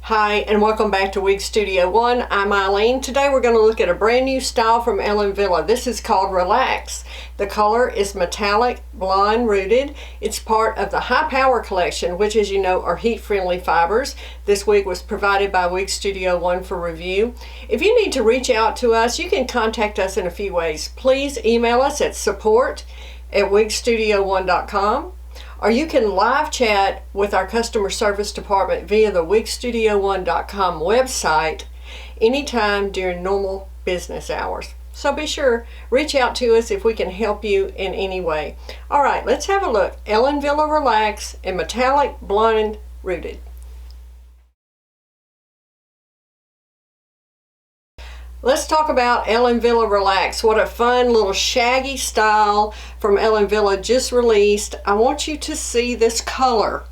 Hi, and welcome back to Wig Studio One. I'm Eileen. Today we're going to look at a brand new style from Ellen Willie. This is called Relax. The color is metallic blonde rooted. It's part of the High Power collection, which, as you know, are heat-friendly fibers. This wig was provided by Wig Studio One for review. If you need to reach out to us, you can contact us in a few ways. Please email us at support@wigstudio1.com. or you can live chat with our customer service department via the wigstudio1.com website anytime during normal business hours. So be sure, reach out to us if we can help you in any way. All right, let's have a look. Ellen Willie Relax in metallic blonde rooted. Let's talk about Ellen Willie Relax. What a fun little shaggy style from Ellen Willie just released. I want you to see this color.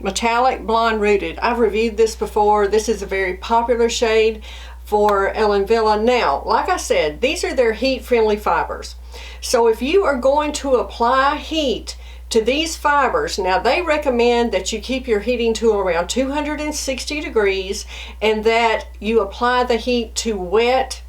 Metallic blonde rooted. I've reviewed this before. This is a very popular shade for Ellen Willie. Now, like I said, these are their heat-friendly fibers. So if you are going to apply heat to these fibers, now they recommend that you keep your heating tool around 260 degrees and that you apply the heat to wet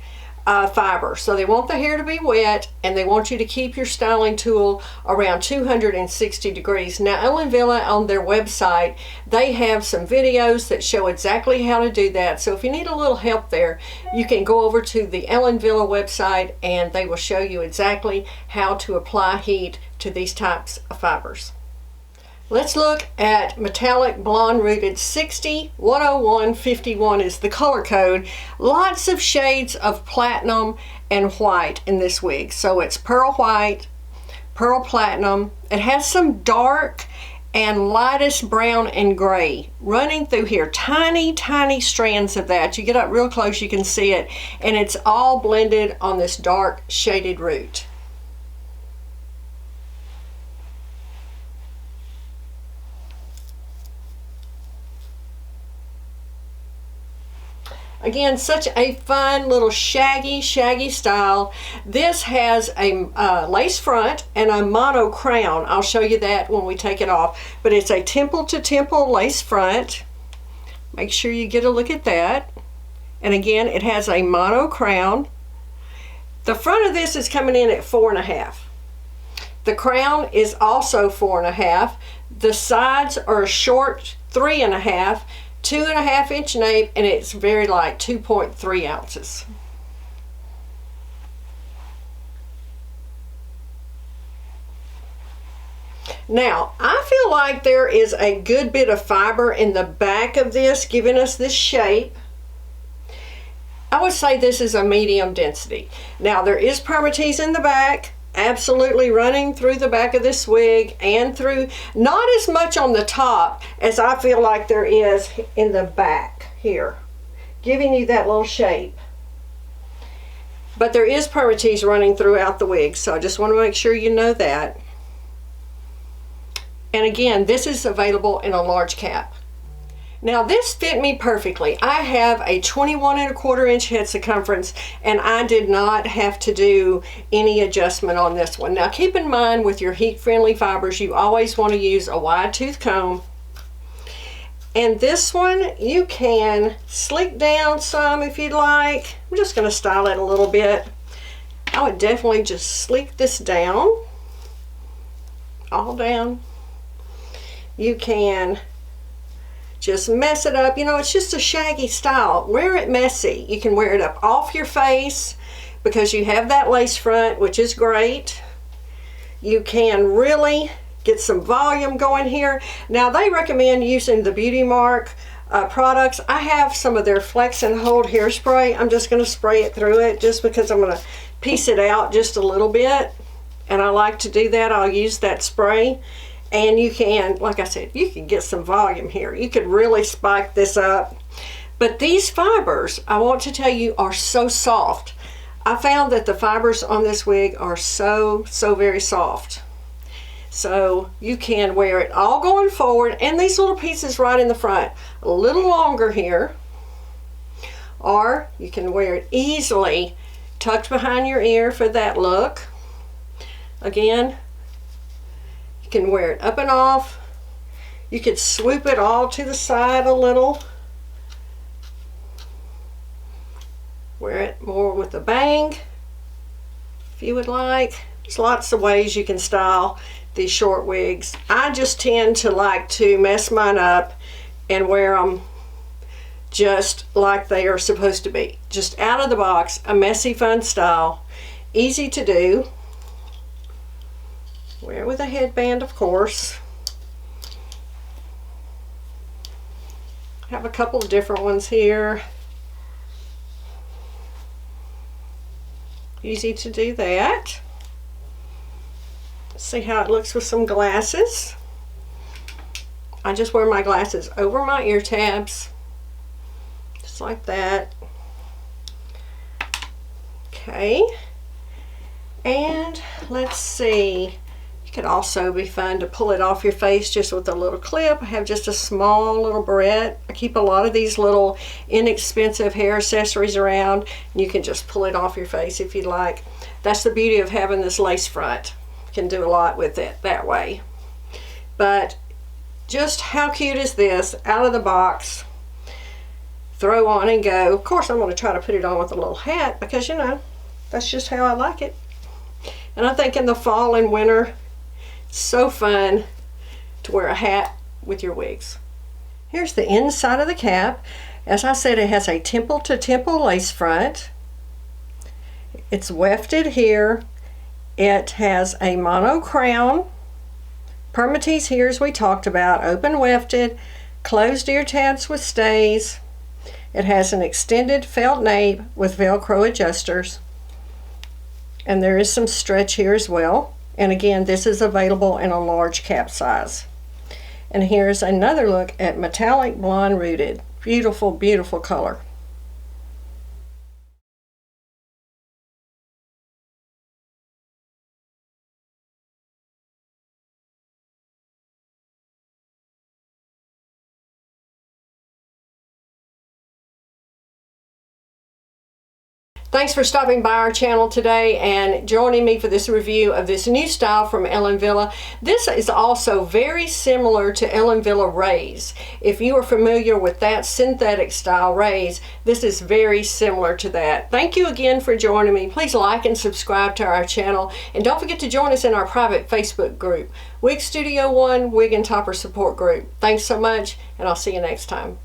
fiber. So they want the hair to be wet and they want you to keep your styling tool around 260 degrees. Now Ellen Willie, on their website, they have some videos that show exactly how to do that. So if you need a little help there, you can go over to the Ellen Willie website and they will show you exactly how to apply heat to these types of fibers. Let's look at metallic blonde rooted. 6010151 is the color code. Lots of shades of platinum and white in this wig. So it's pearl white, pearl platinum. It has some dark and lightest brown and gray running through here. Tiny, tiny strands of that. You get up real close, you can see it. And it's all blended on this dark shaded root. Again, such a fun little shaggy style. This has a lace front and a mono crown. I'll show you that when we take it off. But it's a temple to temple lace front. Make sure you get a look at that. And again, it has a mono crown. The front of this is coming in at 4.5. The crown is also 4.5. The sides are a short 3.5. 2.5 inch nape, and it's very light, 2.3 ounces. Now, I feel like there is a good bit of fiber in the back of this, giving us this shape. I would say this is a medium density. Now, there is permatease in the back, absolutely running through the back of this wig and through, not as much on the top as I feel like there is in the back here, giving you that little shape. But there is permatease running throughout the wig, so I just want to make sure you know that. And again, this is available in a large cap. Now this fit me perfectly. I have a 21.25 inch head circumference and I did not have to do any adjustment on this one. Now keep in mind with your heat-friendly fibers, you always want to use a wide tooth comb. And this one, you can slick down some if you'd like. I'm just going to style it a little bit. I would definitely just slick this down, all down. You can just mess it up. You know, it's just a shaggy style. Wear it messy. You can wear it up off your face because you have that lace front, which is great. You can really get some volume going here. Now, they recommend using the Beauty Mark products. I have some of their Flex and Hold hairspray. I'm just going to spray it through it just because I'm going to piece it out just a little bit. And I like to do that. I'll use that spray. And you can, like I said, you can get some volume here. You could really spike this up. But these fibers, I want to tell you, are so soft. I found that the fibers on this wig are so very soft. So you can wear it all going forward, and these little pieces right in the front, a little longer here. Or you can wear it easily tucked behind your ear for that look. Again, you can wear it up and off. You could swoop it all to the side a little. Wear it more with a bang if you would like. There's lots of ways you can style these short wigs. I just tend to like to mess mine up and wear them just like they are supposed to be. Just out of the box, a messy, fun style. Easy to do. Wear with a headband, of course. Have a couple of different ones here. Easy to do that. See how it looks with some glasses. I just wear my glasses over my ear tabs, just like that. Okay, and let's see. It could also be fun to pull it off your face just with a little clip. I have just a small little barrette. I keep a lot of these little inexpensive hair accessories around, and you can just pull it off your face if you'd like. That's the beauty of having this lace front. You can do a lot with it that way. But just how cute is this? Out of the box, throw on and go. Of course, I'm going to try to put it on with a little hat because, you know, that's just how I like it. And I think in the fall and winter, it's so fun to wear a hat with your wigs. Here's the inside of the cap. As I said, it has a temple to temple lace front. It's wefted here. It has a mono crown. Permatease here, as we talked about, open wefted, closed ear tabs with stays. It has an extended felt nape with Velcro adjusters. And there is some stretch here as well. And again, this is available in a large cap size. And here's another look at metallic blonde rooted. Beautiful, beautiful color. Thanks for stopping by our channel today and joining me for this review of this new style from Ellen Willie. This is also very similar to Ellen Willie Rays. If you are familiar with that synthetic style Rays, this is very similar to that. Thank you again for joining me. Please like and subscribe to our channel, and don't forget to join us in our private Facebook group, Wig Studio One Wig and Topper Support Group. Thanks so much, and I'll see you next time.